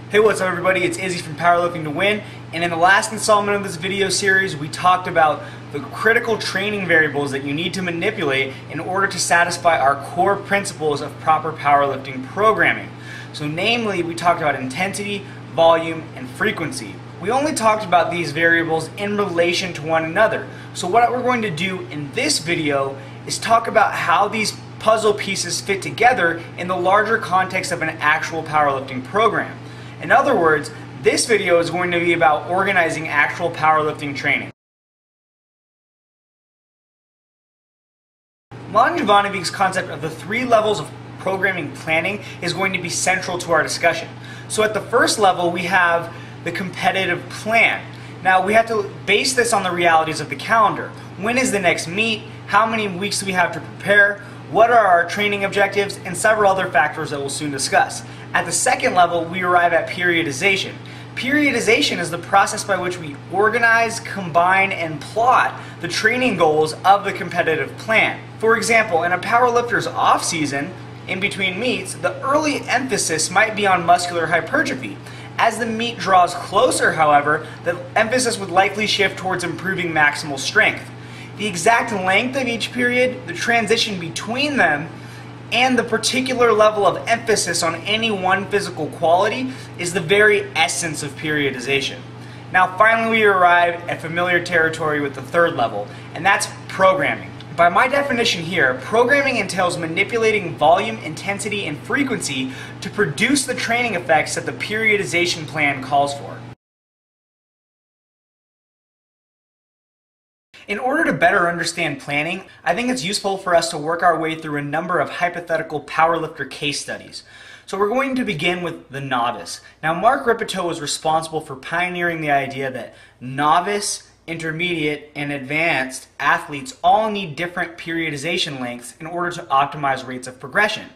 Hey, what's up everybody? It's Izzy from Powerlifting to Win, and in the last installment of this video series we talked about the critical training variables that you need to manipulate in order to satisfy our core principles of proper powerlifting programming. So namely, we talked about intensity, volume, and frequency. We only talked about these variables in relation to one another. So what we're going to do in this video is talk about how these puzzle pieces fit together in the larger context of an actual powerlifting program. In other words, this video is going to be about organizing actual powerlifting training. Milan Jovanovic's concept of the 3 levels of programming planning is going to be central to our discussion. So at the first level, we have the competitive plan. Now we have to base this on the realities of the calendar. When is the next meet? How many weeks do we have to prepare? What are our training objectives? And several other factors that we'll soon discuss. At the second level, we arrive at periodization. Periodization is the process by which we organize, combine, and plot the training goals of the competitive plan. For example, in a powerlifter's off-season, in between meets, the early emphasis might be on muscular hypertrophy. As the meet draws closer, however, the emphasis would likely shift towards improving maximal strength. The exact length of each period, the transition between them, and the particular level of emphasis on any one physical quality is the very essence of periodization. Now finally we arrive at familiar territory with the third level, and that's programming. By my definition here, programming entails manipulating volume, intensity, and frequency to produce the training effects that the periodization plan calls for. In order to better understand planning, I think it's useful for us to work our way through a number of hypothetical powerlifter case studies. So we're going to begin with the novice. Now Mark Rippetoe was responsible for pioneering the idea that novice, intermediate, and advanced athletes all need different periodization lengths in order to optimize rates of progression.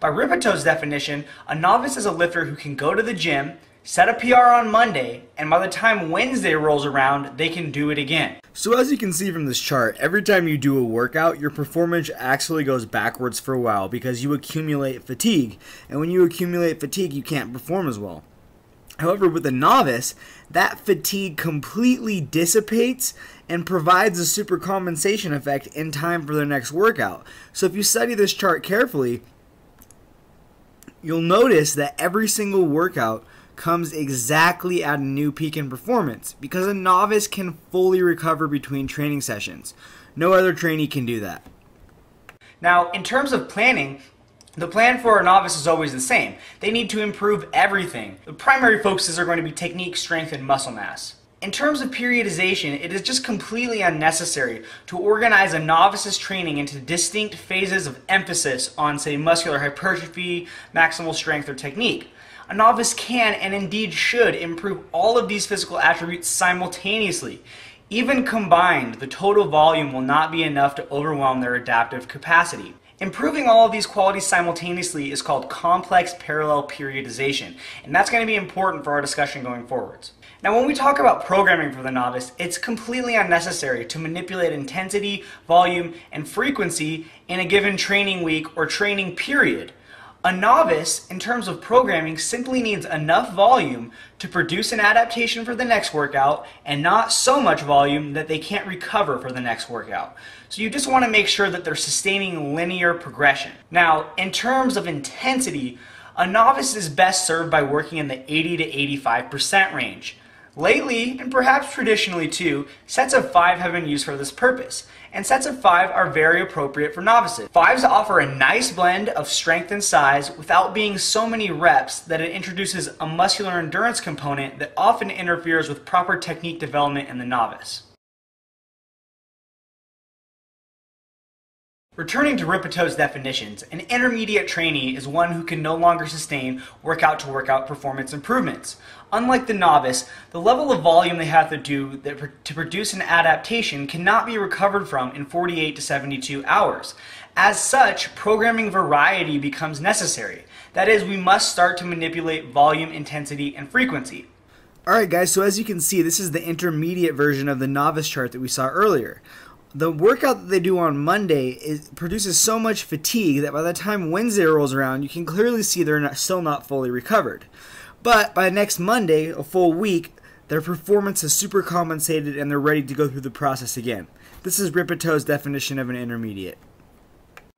By Rippetoe's definition, a novice is a lifter who can go to the gym, set a PR on Monday, and by the time Wednesday rolls around, they can do it again. So as you can see from this chart, every time you do a workout, your performance actually goes backwards for a while because you accumulate fatigue. And when you accumulate fatigue, you can't perform as well. However, with a novice, that fatigue completely dissipates and provides a supercompensation effect in time for their next workout. So if you study this chart carefully, you'll notice that every single workout comes exactly at a new peak in performance because a novice can fully recover between training sessions. No other trainee can do that. Now, in terms of planning, the plan for a novice is always the same. They need to improve everything. The primary focuses are going to be technique, strength, and muscle mass. In terms of periodization, it is just completely unnecessary to organize a novice's training into distinct phases of emphasis on, say, muscular hypertrophy, maximal strength, or technique. A novice can, and indeed should, improve all of these physical attributes simultaneously. Even combined, the total volume will not be enough to overwhelm their adaptive capacity. Improving all of these qualities simultaneously is called complex parallel periodization, and that's going to be important for our discussion going forwards. Now when we talk about programming for the novice, it's completely unnecessary to manipulate intensity, volume, and frequency in a given training week or training period. A novice, in terms of programming, simply needs enough volume to produce an adaptation for the next workout and not so much volume that they can't recover for the next workout. So you just want to make sure that they're sustaining linear progression. Now, in terms of intensity, a novice is best served by working in the 80 to 85% range. Lately, and perhaps traditionally too, sets of 5 have been used for this purpose, and sets of 5 are very appropriate for novices. 5s offer a nice blend of strength and size without being so many reps that it introduces a muscular endurance component that often interferes with proper technique development in the novice. Returning to Rippetoe's definitions, an intermediate trainee is one who can no longer sustain workout-to-workout performance improvements. Unlike the novice, the level of volume they have to do to produce an adaptation cannot be recovered from in 48 to 72 hours. As such, programming variety becomes necessary. That is, we must start to manipulate volume, intensity, and frequency. Alright guys, so as you can see, this is the intermediate version of the novice chart that we saw earlier. The workout that they do on Monday produces so much fatigue that by the time Wednesday rolls around, you can clearly see they're still not fully recovered. But by next Monday, a full week, their performance is super compensated and they're ready to go through the process again. This is Ripeto's definition of an intermediate.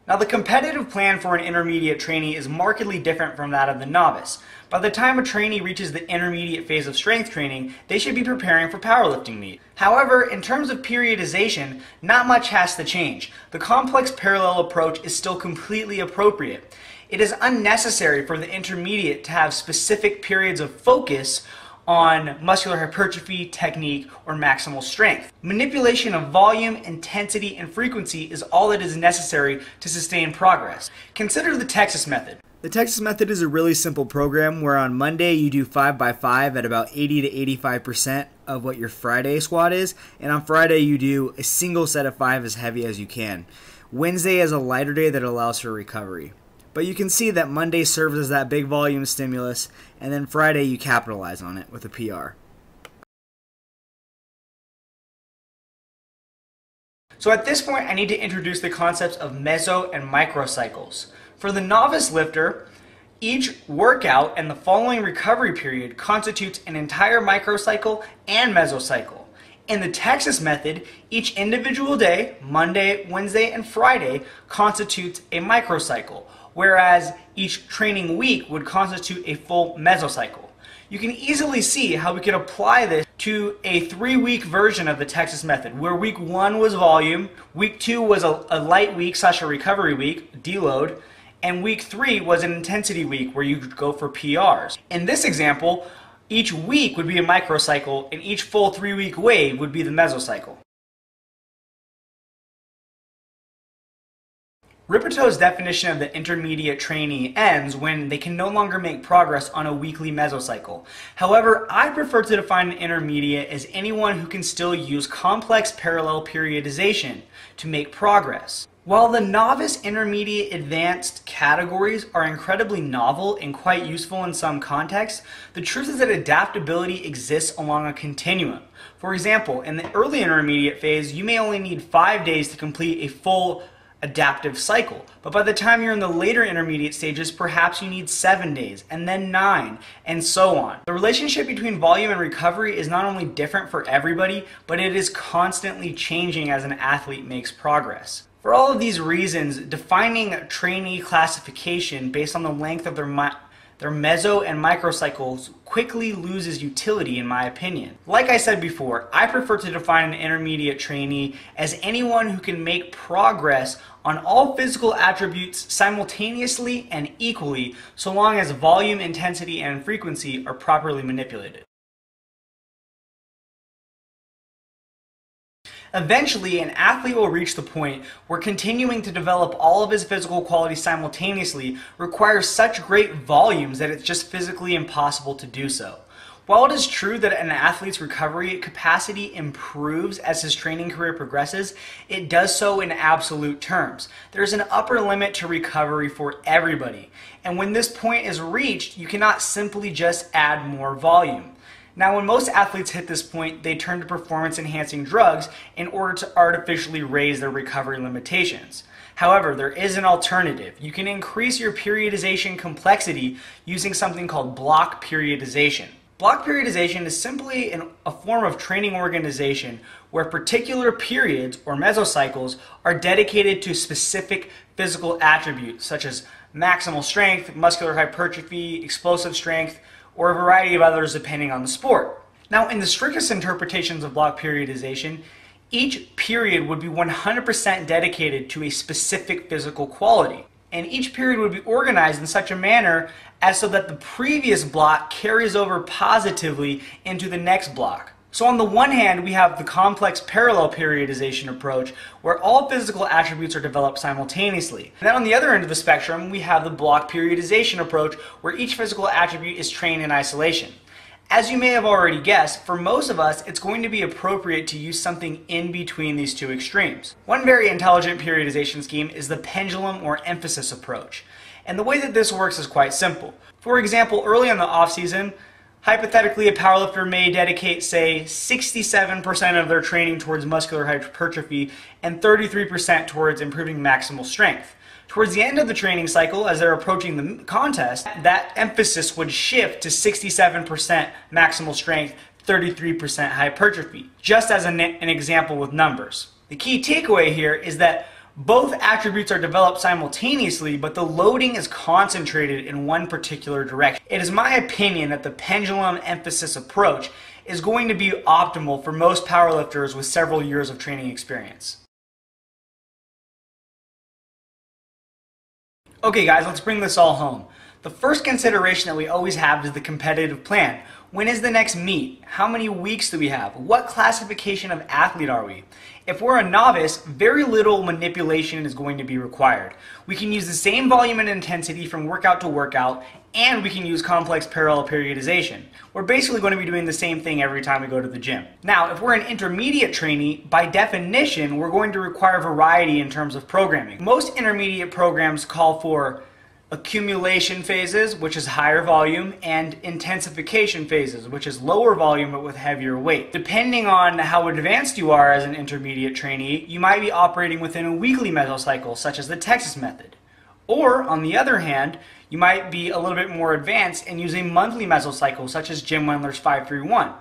Now, the competitive plan for an intermediate trainee is markedly different from that of the novice. By the time a trainee reaches the intermediate phase of strength training, they should be preparing for powerlifting meet. However, in terms of periodization, not much has to change. The complex parallel approach is still completely appropriate. It is unnecessary for the intermediate to have specific periods of focus on muscular hypertrophy, technique, or maximal strength. Manipulation of volume, intensity, and frequency is all that is necessary to sustain progress. Consider the Texas method. The Texas method is a really simple program where on Monday you do 5x5 at about 80 to 85% of what your Friday squat is, and on Friday you do a single set of 5 as heavy as you can. Wednesday is a lighter day that allows for recovery. But you can see that Monday serves as that big volume stimulus, and then Friday you capitalize on it with a PR. So at this point, I need to introduce the concepts of meso and microcycles. For the novice lifter, each workout and the following recovery period constitutes an entire microcycle and mesocycle. In the Texas method, each individual day, Monday, Wednesday, and Friday, constitutes a microcycle, whereas each training week would constitute a full mesocycle. You can easily see how we could apply this to a 3-week version of the Texas method, where week 1 was volume, week 2 was a light week / a recovery week, deload, and week 3 was an intensity week where you could go for PRs. In this example, each week would be a microcycle and each full 3-week wave would be the mesocycle. Ripeto's definition of the intermediate trainee ends when they can no longer make progress on a weekly mesocycle. However, I prefer to define an intermediate as anyone who can still use complex parallel periodization to make progress. While the novice, intermediate, advanced categories are incredibly novel and quite useful in some contexts, the truth is that adaptability exists along a continuum. For example, in the early intermediate phase, you may only need 5 days to complete a full adaptive cycle, but by the time you're in the later intermediate stages, perhaps you need 7 days, and then 9, and so on. The relationship between volume and recovery is not only different for everybody, but it is constantly changing as an athlete makes progress. For all of these reasons, defining trainee classification based on the length of their meso and microcycles quickly loses utility in my opinion. Like I said before, I prefer to define an intermediate trainee as anyone who can make progress on all physical attributes simultaneously and equally, so long as volume, intensity, and frequency are properly manipulated. Eventually, an athlete will reach the point where continuing to develop all of his physical qualities simultaneously requires such great volumes that it's just physically impossible to do so. While it is true that an athlete's recovery capacity improves as his training career progresses, it does so in absolute terms. There's an upper limit to recovery for everybody, and when this point is reached, you cannot simply just add more volume. Now, when most athletes hit this point, they turn to performance-enhancing drugs in order to artificially raise their recovery limitations. However, there is an alternative. You can increase your periodization complexity using something called block periodization. Block periodization is simply a form of training organization where particular periods or mesocycles are dedicated to specific physical attributes such as maximal strength, muscular hypertrophy, explosive strength, or a variety of others depending on the sport. Now, in the strictest interpretations of block periodization, each period would be 100% dedicated to a specific physical quality, and each period would be organized in such a manner as so that the previous block carries over positively into the next block. So on the one hand, we have the complex parallel periodization approach where all physical attributes are developed simultaneously. And then on the other end of the spectrum, we have the block periodization approach where each physical attribute is trained in isolation. As you may have already guessed, for most of us, it's going to be appropriate to use something in between these two extremes. One very intelligent periodization scheme is the pendulum or emphasis approach. And the way that this works is quite simple. For example, early in the off-season, hypothetically, a powerlifter may dedicate, say, 67% of their training towards muscular hypertrophy and 33% towards improving maximal strength. Towards the end of the training cycle, as they're approaching the contest, that emphasis would shift to 67% maximal strength, 33% hypertrophy, just as an example with numbers. The key takeaway here is that both attributes are developed simultaneously, but the loading is concentrated in one particular direction. It is my opinion that the pendulum emphasis approach is going to be optimal for most powerlifters with several years of training experience. Okay guys, let's bring this all home. The first consideration that we always have is the competitive plan. When is the next meet? How many weeks do we have? What classification of athlete are we? If we're a novice, very little manipulation is going to be required. We can use the same volume and intensity from workout to workout, and we can use complex parallel periodization. We're basically going to be doing the same thing every time we go to the gym. Now, if we're an intermediate trainee, by definition, we're going to require variety in terms of programming. Most intermediate programs call for accumulation phases, which is higher volume, and intensification phases, which is lower volume but with heavier weight. Depending on how advanced you are as an intermediate trainee, you might be operating within a weekly mesocycle, such as the Texas method. Or, on the other hand, you might be a little bit more advanced and use a monthly mesocycle, such as Jim Wendler's 5-3-1.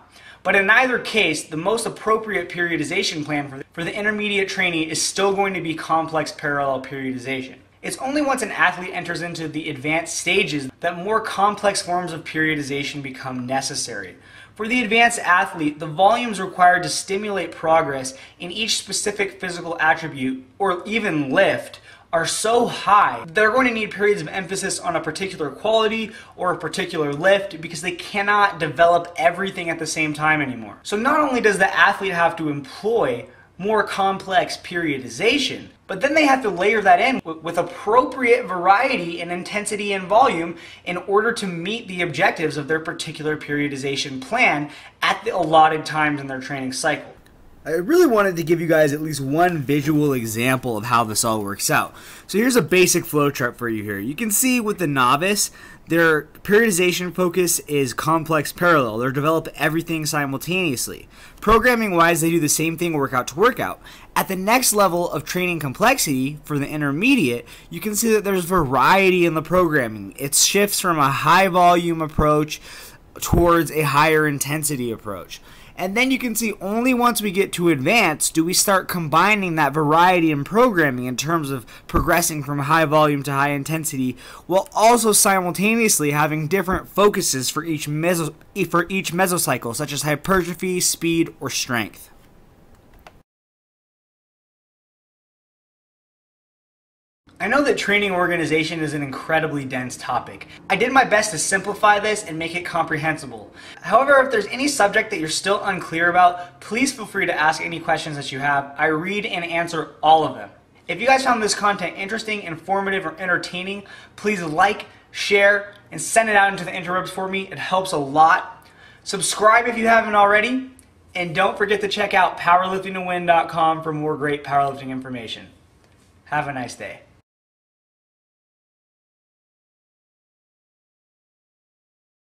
But in either case, the most appropriate periodization plan for the intermediate trainee is still going to be complex parallel periodization. It's only once an athlete enters into the advanced stages that more complex forms of periodization become necessary. For the advanced athlete, the volumes required to stimulate progress in each specific physical attribute, or even lift, are so high, they're going to need periods of emphasis on a particular quality or a particular lift because they cannot develop everything at the same time anymore. So not only does the athlete have to employ more complex periodization, but then they have to layer that in with appropriate variety in intensity and volume in order to meet the objectives of their particular periodization plan at the allotted times in their training cycle. I really wanted to give you guys at least one visual example of how this all works out. So here's a basic flow chart for you here. You can see with the novice, their periodization focus is complex parallel. They're develop everything simultaneously. Programming wise, they do the same thing workout to workout. At the next level of training complexity for the intermediate, you can see that there's variety in the programming. It shifts from a high volume approach towards a higher intensity approach. And then you can see only once we get to advanced do we start combining that variety in programming in terms of progressing from high volume to high intensity, while also simultaneously having different focuses for each mesocycle, such as hypertrophy, speed, or strength. I know that training organization is an incredibly dense topic. I did my best to simplify this and make it comprehensible. However, if there's any subject that you're still unclear about, please feel free to ask any questions that you have. I read and answer all of them. If you guys found this content interesting, informative, or entertaining, please like, share, and send it out into the interwebs for me. It helps a lot. Subscribe if you haven't already, and don't forget to check out powerliftingtowin.com for more great powerlifting information. Have a nice day.